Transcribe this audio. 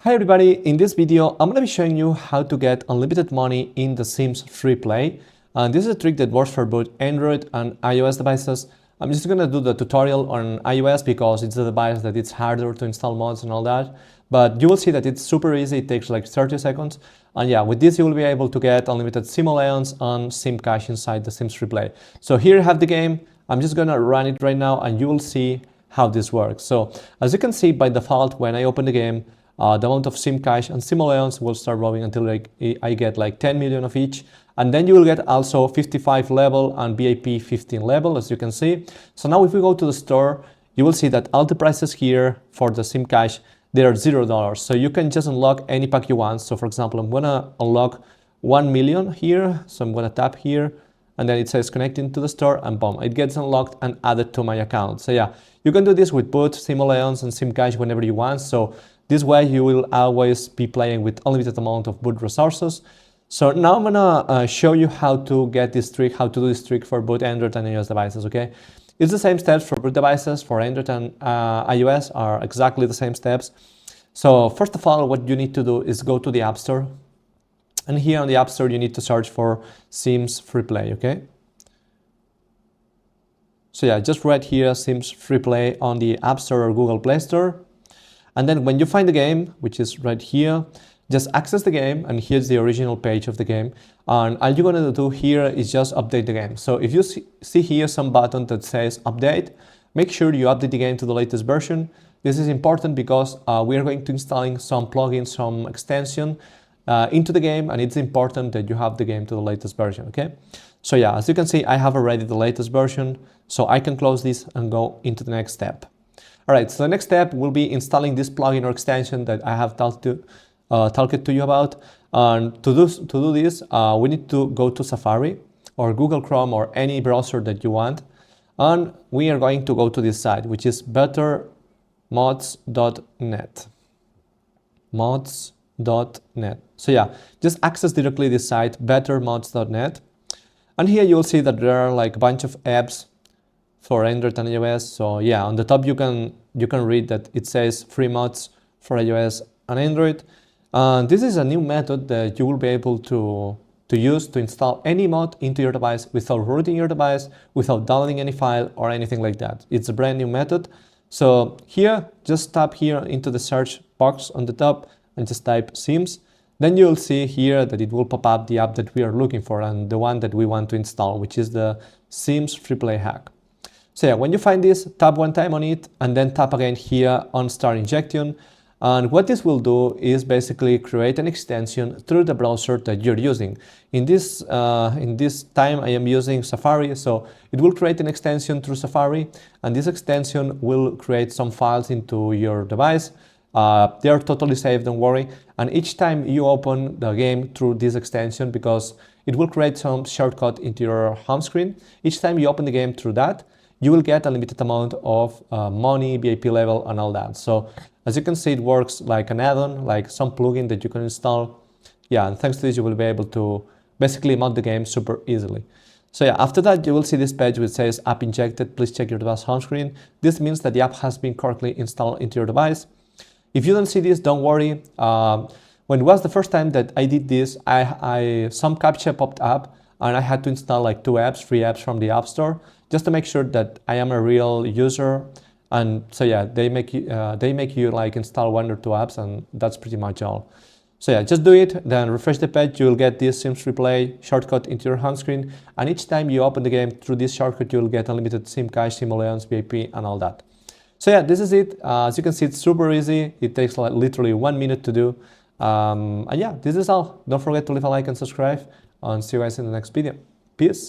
Hi everybody, in this video I'm going to be showing you how to get unlimited money in the Sims FreePlay. And this is a trick that works for both Android and iOS devices. I'm just going to do the tutorial on iOS because it's a device that it's harder to install mods and all that. But you will see that it's super easy, it takes like 30 seconds. And yeah, with this you will be able to get unlimited Simoleons on SimCash inside the Sims FreePlay. So here you have the game. I'm just going to run it right now and you will see how this works. So as you can see, by default, when I open the game, the amount of SimCash and Simoleons will start rolling until I get like 10 million of each. And then you will get also 55 level and VIP 15 level, as you can see. So now if we go to the store, you will see that all the prices here for the SimCash, they are $0. So you can just unlock any pack you want. So for example, I'm gonna unlock 1 million here. So I'm gonna tap here and then it says connecting to the store and boom, it gets unlocked and added to my account. So yeah, you can do this with both Simoleons and SimCash whenever you want. So this way you will always be playing with unlimited amount of boot resources. So now I'm gonna show you how to get this trick, how to do this trick for both Android and iOS devices, okay? It's the same steps for both devices, for Android and iOS are exactly the same steps. So first of all, what you need to do is go to the App Store. And here on the App Store, you need to search for Sims FreePlay, okay? So yeah, just right here, Sims FreePlay on the App Store or Google Play Store. And then when you find the game, which is right here, just access the game, and here's the original page of the game. And all you're gonna do here is just update the game. So if you see here some button that says update, make sure you update the game to the latest version. This is important because we are going to installing some plugins, some extension into the game, and it's important that you have the game to the latest version, okay? So yeah, as you can see, I have already the latest version, so I can close this and go into the next step. All right, so the next step will be installing this plugin or extension that I have talked to you about. And to do this, we need to go to Safari or Google Chrome or any browser that you want. And we are going to go to this site, which is bettermods.net. Mods.net. So yeah, just access directly this site, bettermods.net. And here you'll see that there are like a bunch of apps for Android and iOS. So yeah, on the top you can read that it says free mods for iOS and Android. This is a new method that you will be able to use to install any mod into your device without rooting your device, without downloading any file or anything like that. It's a brand new method. So here, just tap here into the search box on the top and just type Sims. Then you'll see here that it will pop up the app that we are looking for and the one that we want to install, which is the Sims FreePlay hack. So yeah, when you find this, tap one time on it and then tap again here on Start Injection. And what this will do is basically create an extension through the browser that you're using. In this time I am using Safari, so it will create an extension through Safari, and this extension will create some files into your device. They are totally safe, don't worry. And each time you open the game through this extension, because it will create some shortcut into your home screen, each time you open the game through that, you will get a limited amount of money, VIP level, and all that. So as you can see, it works like an add-on, like some plugin that you can install. Yeah, and thanks to this, you will be able to basically mod the game super easily. So yeah, after that, you will see this page which says app injected. Please check your device home screen. This means that the app has been correctly installed into your device. If you don't see this, don't worry. When it was the first time that I did this, some captcha popped up and I had to install like free apps from the App Store, just to make sure that I am a real user. And so yeah, they make you like install 1 or 2 apps, and that's pretty much all. So yeah, just do it, then refresh the page, you will get this Sims FreePlay shortcut into your home screen, and each time you open the game through this shortcut, you will get unlimited SimCash, Simoleons, VIP, and all that. So yeah, this is it. As you can see, it's super easy. It takes like literally 1 minute to do. And yeah, this is all. Don't forget to leave a like and subscribe, and see you guys in the next video. Peace.